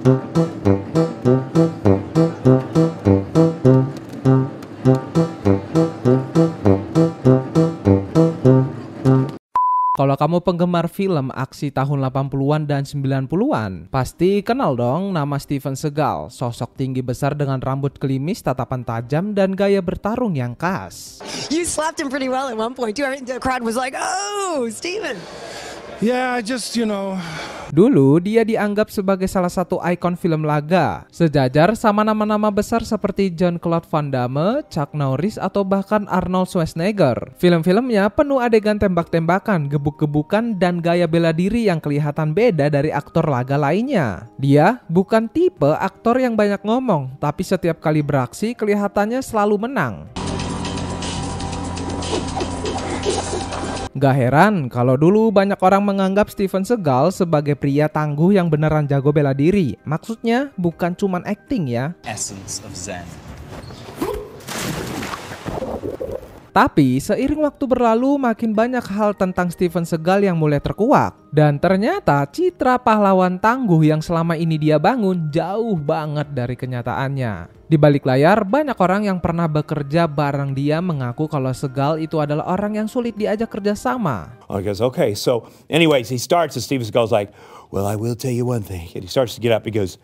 Kalau kamu penggemar film aksi tahun 80-an dan 90-an, pasti kenal dong nama Steven Seagal, sosok tinggi besar dengan rambut klimis, tatapan tajam, dan gaya bertarung yang khas. You slapped him pretty well at one point too. The crowd was like, "Oh, Steven." Yeah, just. Dulu dia dianggap sebagai salah satu ikon film laga, sejajar sama nama-nama besar seperti Jean-Claude Van Damme, Chuck Norris, atau bahkan Arnold Schwarzenegger. Film-filmnya penuh adegan tembak-tembakan, gebuk-gebukan, dan gaya bela diri yang kelihatan beda dari aktor laga lainnya. Dia bukan tipe aktor yang banyak ngomong, tapi setiap kali beraksi kelihatannya selalu menang. Gak heran kalau dulu banyak orang menganggap Steven Seagal sebagai pria tangguh yang beneran jago bela diri. Maksudnya bukan cuman acting ya. Essence of Zen. Tapi seiring waktu berlalu makin banyak hal tentang Steven Seagal yang mulai terkuak. Dan ternyata citra pahlawan tangguh yang selama ini dia bangun jauh banget dari kenyataannya. Di balik layar, banyak orang yang pernah bekerja bareng dia mengaku kalau Seagal itu adalah orang yang sulit diajak kerjasama. I goes, okay, so anyways, he starts and Steven Seagal's like, well, I will tell you one thing. And he starts to get up, he goes,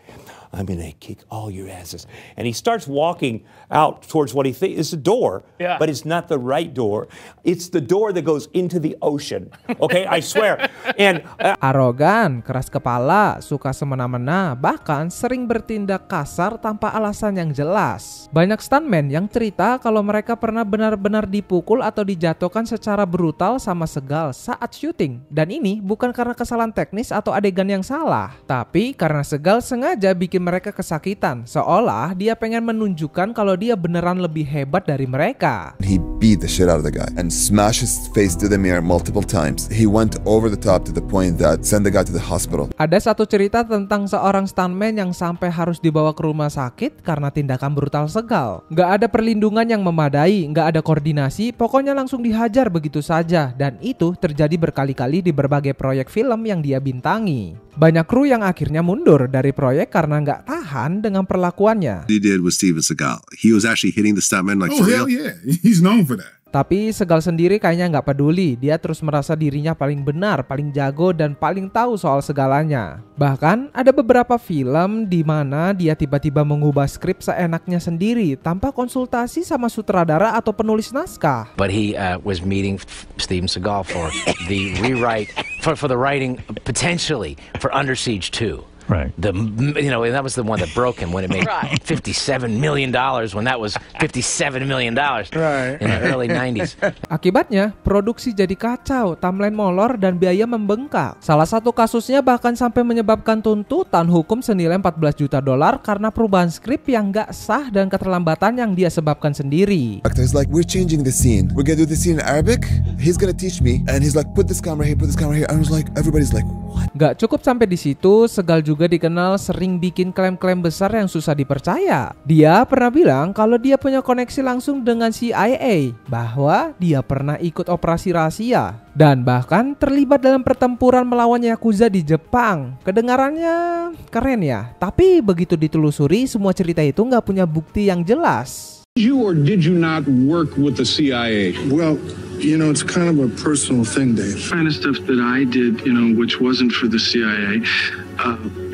I'm gonna kick all your asses. And he starts walking out towards what he thinks is a door, but it's not the right door. It's the door that goes into the ocean. Okay, I swear. And arogan, keras kepala, suka semena-mena, bahkan sering bertindak kasar tanpa alasan yang jelas. Banyak stuntman yang cerita kalau mereka pernah benar-benar dipukul atau dijatuhkan secara brutal sama Seagal saat syuting. Dan ini bukan karena kesalahan teknis atau adegan yang salah, tapi karena Seagal sengaja bikin mereka kesakitan, seolah dia pengen menunjukkan kalau dia beneran lebih hebat dari mereka. He beat the shit out of the guy and smashed his face to the mirror multiple times. He went over the top to the point that sent the guy to the hospital. Ada satu cerita tentang seorang stuntman yang sampai harus dibawa ke rumah sakit karena tindakan brutal Seagal. Gak ada perlindungan yang memadai, gak ada koordinasi, pokoknya langsung dihajar begitu saja. Dan itu terjadi berkali-kali di berbagai proyek film yang dia bintangi. Banyak kru yang akhirnya mundur dari proyek karena nggak tahan dengan perlakuannya. He did with Steven Seagal. He was actually hitting the stuntman like for real. Oh, hell yeah. He's known for that. Tapi Seagal sendiri kayaknya nggak peduli. Dia terus merasa dirinya paling benar, paling jago, dan paling tahu soal segalanya. Bahkan ada beberapa film di mana dia tiba-tiba mengubah skrip seenaknya sendiri tanpa konsultasi sama sutradara atau penulis naskah. But he was meeting Steven Seagal for the rewrite for the writing potentially for Under Siege 2. Right. And that was the one that broke him when it made $57 million when that was $57 million in the early 90s. Akibatnya, produksi jadi kacau, timeline molor, dan biaya membengkak. Salah satu kasusnya bahkan sampai menyebabkan tuntutan hukum senilai $14 juta karena perubahan skrip yang gak sah dan keterlambatan yang dia sebabkan sendiri. Actor's like, we're changing the scene. We're gonna do the scene in Arabic. He's gonna teach me. And he's like, put this camera here, put this camera here. I was like, everybody's like, what? Gak cukup sampai di situ, Seagal juga dikenal sering bikin klaim-klaim besar yang susah dipercaya. Dia pernah bilang kalau dia punya koneksi langsung dengan CIA, bahwa dia pernah ikut operasi rahasia, dan bahkan terlibat dalam pertempuran melawan Yakuza di Jepang. Kedengarannya keren ya, tapi begitu ditelusuri semua cerita itu gak punya bukti yang jelas. You or did you not work with the CIA? Well, it's kind of a personal thing, Dave. Kind of stuff that I did, which wasn't for the CIA,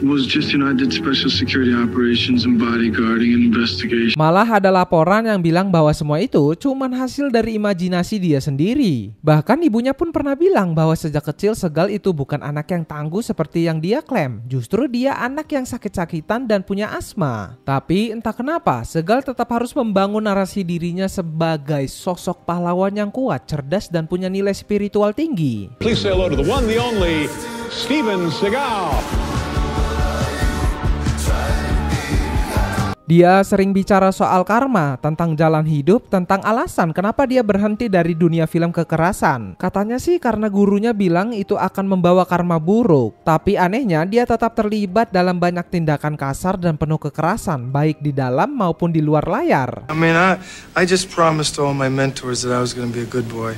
was just, I did special security operations and bodyguarding and investigation. Malah ada laporan yang bilang bahwa semua itu cuman hasil dari imajinasi dia sendiri. Bahkan ibunya pun pernah bilang bahwa sejak kecil Seagal itu bukan anak yang tangguh seperti yang dia klaim. Justru dia anak yang sakit-sakitan dan punya asma. Tapi entah kenapa Seagal tetap harus membangun narasi dirinya sebagai sosok pahlawan yang kuat, cerdas, dan punya nilai spiritual tinggi. Please say hello to the one, the only, Steven Seagal. Dia sering bicara soal karma, tentang jalan hidup, tentang alasan kenapa dia berhenti dari dunia film kekerasan. Katanya sih karena gurunya bilang itu akan membawa karma buruk. Tapi anehnya dia tetap terlibat dalam banyak tindakan kasar dan penuh kekerasan, baik di dalam maupun di luar layar. I just promised all my mentors that I was going to be a good boy.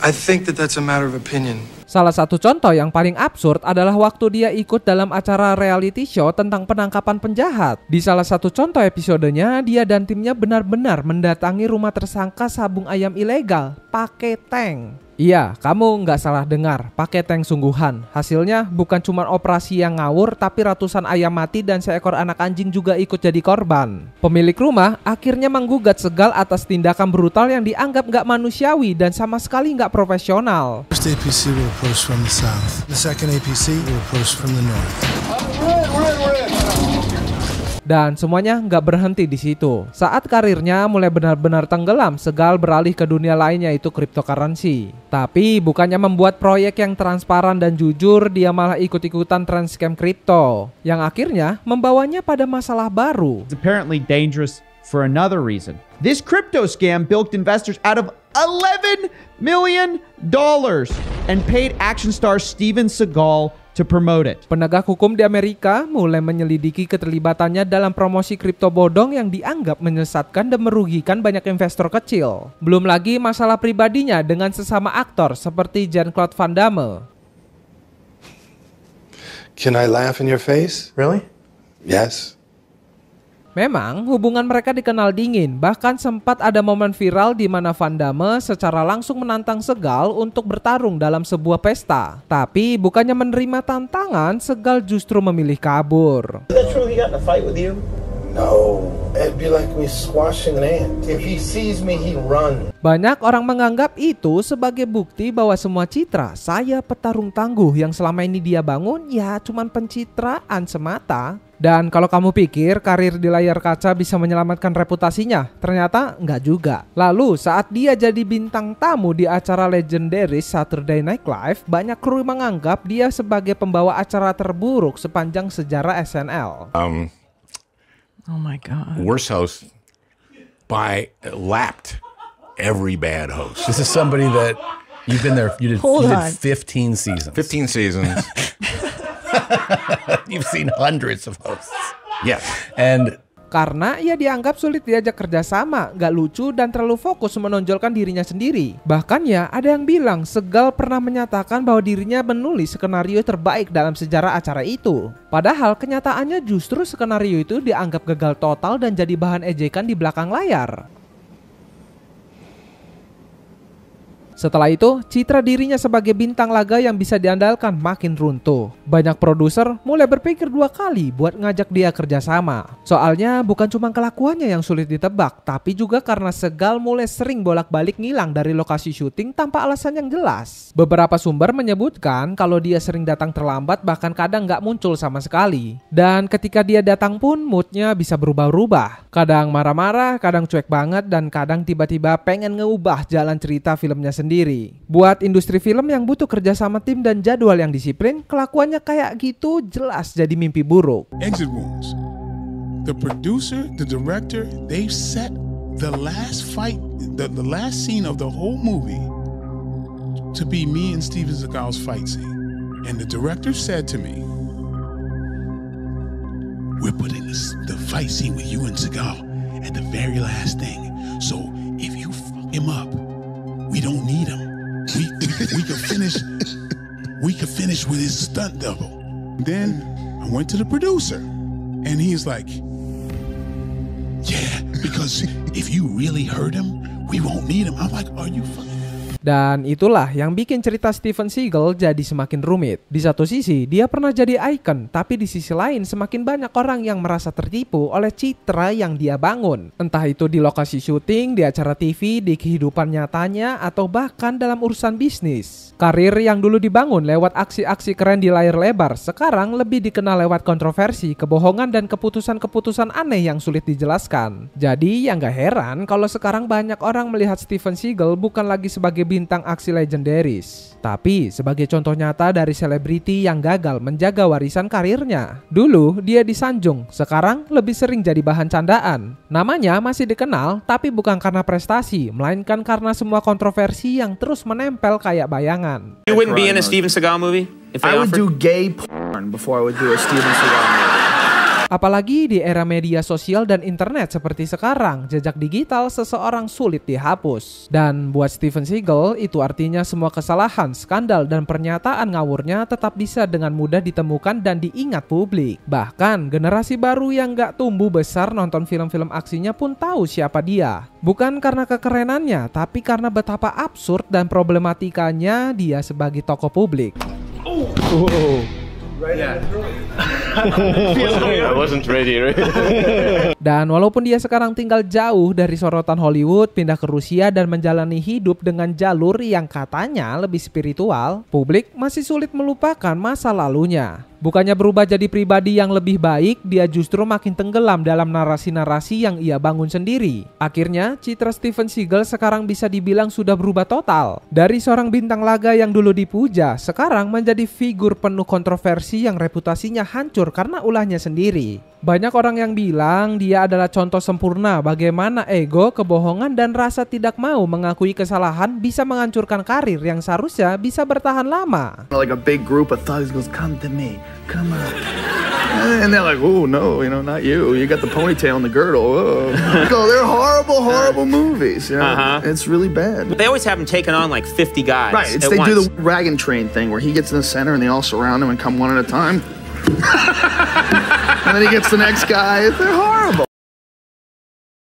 I think that's a matter of opinion. Salah satu contoh yang paling absurd adalah waktu dia ikut dalam acara reality show tentang penangkapan penjahat. Di salah satu contoh episodenya, dia dan timnya benar-benar mendatangi rumah tersangka sabung ayam ilegal pakai tank. Iya, kamu nggak salah dengar, pakai tank sungguhan. Hasilnya bukan cuma operasi yang ngawur, tapi ratusan ayam mati dan seekor anak anjing juga ikut jadi korban. Pemilik rumah akhirnya menggugat Segal atas tindakan brutal yang dianggap nggak manusiawi dan sama sekali nggak profesional. First APC will approach from the south. The second APC will approach from the north. Dan semuanya nggak berhenti di situ. Saat karirnya mulai benar-benar tenggelam, Segal beralih ke dunia lain yaitu cryptocurrency. Tapi bukannya membuat proyek yang transparan dan jujur, dia malah ikut-ikutan tren scam kripto, yang akhirnya membawanya pada masalah baru. It's apparently dangerous for another reason. This crypto scam bilked investors out of $11 million and paid action star Steven Seagal to promote it. Penegak hukum di Amerika mulai menyelidiki keterlibatannya dalam promosi kripto bodong yang dianggap menyesatkan dan merugikan banyak investor kecil. Belum lagi masalah pribadinya dengan sesama aktor seperti Jean-Claude Van Damme. Can I laugh in your face? Really? Yes. Memang hubungan mereka dikenal dingin, bahkan sempat ada momen viral di mana Van Damme secara langsung menantang Segal untuk bertarung dalam sebuah pesta. Tapi bukannya menerima tantangan, Segal justru memilih kabur. Is that true he got in a fight with you? No, it'd be like me squashing an ant. If he sees me, he'd run. Banyak orang menganggap itu sebagai bukti bahwa semua citra saya petarung tangguh yang selama ini dia bangun ya cuman pencitraan semata. Dan kalau kamu pikir karir di layar kaca bisa menyelamatkan reputasinya, ternyata enggak juga. Lalu saat dia jadi bintang tamu di acara legendaris Saturday Night Live, banyak kru menganggap dia sebagai pembawa acara terburuk sepanjang sejarah SNL. Oh my God. Worst host by lapped every bad host. This is somebody that you've been there. You did 15 seasons. 15 seasons. You've seen hundreds of hosts. Yes. And karena ia dianggap sulit diajak kerjasama, gak lucu dan terlalu fokus menonjolkan dirinya sendiri. Bahkan ya ada yang bilang Segal pernah menyatakan bahwa dirinya menulis skenario terbaik dalam sejarah acara itu. Padahal kenyataannya justru skenario itu dianggap gagal total dan jadi bahan ejekan di belakang layar. Setelah itu, citra dirinya sebagai bintang laga yang bisa diandalkan makin runtuh. Banyak produser mulai berpikir dua kali buat ngajak dia kerjasama. Soalnya bukan cuma kelakuannya yang sulit ditebak, tapi juga karena Segal mulai sering bolak-balik ngilang dari lokasi syuting tanpa alasan yang jelas. Beberapa sumber menyebutkan kalau dia sering datang terlambat bahkan kadang nggak muncul sama sekali. Dan ketika dia datang pun moodnya bisa berubah-ubah. Kadang marah-marah, kadang cuek banget, dan kadang tiba-tiba pengen ngeubah jalan cerita filmnya sendiri. Buat industri film yang butuh kerja sama tim dan jadwal yang disiplin, kelakuannya kayak gitu jelas jadi mimpi buruk. Exit wounds. The producer, the director, they've set the last fight, the last scene of the whole movie to be me and Steven Seagal's fight scene. And the director said to me, "We're putting the fight scene with you and Seagal at the very last thing. So if you fuck him up, we don't need him. We could finish. We could finish with his stunt double." Then I went to the producer, and he's like, "Yeah, because if you really hurt him, we won't need him." I'm like, "Are you fucking?" Dan itulah yang bikin cerita Steven Seagal jadi semakin rumit. Di satu sisi, dia pernah jadi ikon, tapi di sisi lain semakin banyak orang yang merasa tertipu oleh citra yang dia bangun. Entah itu di lokasi syuting, di acara TV, di kehidupan nyatanya, atau bahkan dalam urusan bisnis. Karir yang dulu dibangun lewat aksi-aksi keren di layar lebar, sekarang lebih dikenal lewat kontroversi, kebohongan, dan keputusan-keputusan aneh yang sulit dijelaskan. Jadi, ya nggak heran kalau sekarang banyak orang melihat Steven Seagal bukan lagi sebagai bintang aksi legendaris, tapi sebagai contoh nyata dari selebriti yang gagal menjaga warisan karirnya. Dulu dia disanjung, sekarang lebih sering jadi bahan candaan. Namanya masih dikenal, tapi bukan karena prestasi, melainkan karena semua kontroversi yang terus menempel kayak bayangan. You wouldn't be in a Steven Seagal movie? If I would do gay porn before I would do a Steven Seagal movie. Apalagi di era media sosial dan internet seperti sekarang, jejak digital seseorang sulit dihapus. Dan buat Steven Seagal, itu artinya semua kesalahan, skandal, dan pernyataan ngawurnya tetap bisa dengan mudah ditemukan dan diingat publik. Bahkan generasi baru yang gak tumbuh besar nonton film-film aksinya pun tahu siapa dia. Bukan karena kekerenannya, tapi karena betapa absurd dan problematikanya dia sebagai tokoh publik. I wasn't ready. Dan walaupun dia sekarang tinggal jauh dari sorotan Hollywood, pindah ke Rusia dan menjalani hidup dengan jalur yang katanya lebih spiritual, publik masih sulit melupakan masa lalunya. Bukannya berubah jadi pribadi yang lebih baik, dia justru makin tenggelam dalam narasi-narasi yang ia bangun sendiri. Akhirnya, citra Steven Seagal sekarang bisa dibilang sudah berubah total. Dari seorang bintang laga yang dulu dipuja, sekarang menjadi figur penuh kontroversi yang reputasinya hancur karena ulahnya sendiri. Banyak orang yang bilang dia adalah contoh sempurna bagaimana ego, kebohongan, dan rasa tidak mau mengakui kesalahan bisa menghancurkan karir yang seharusnya bisa bertahan lama. Like a big group of thugs goes, come to me, come on. And they're like, oh no, not you. You got the ponytail and the girdle. Oh. So they're horrible movies. It's really bad. But they always have him taking on like 50 guys. Right, they do the wagon train thing where he gets in the center and they all surround him and come one at a time. And then he gets the next guy. They're horrible.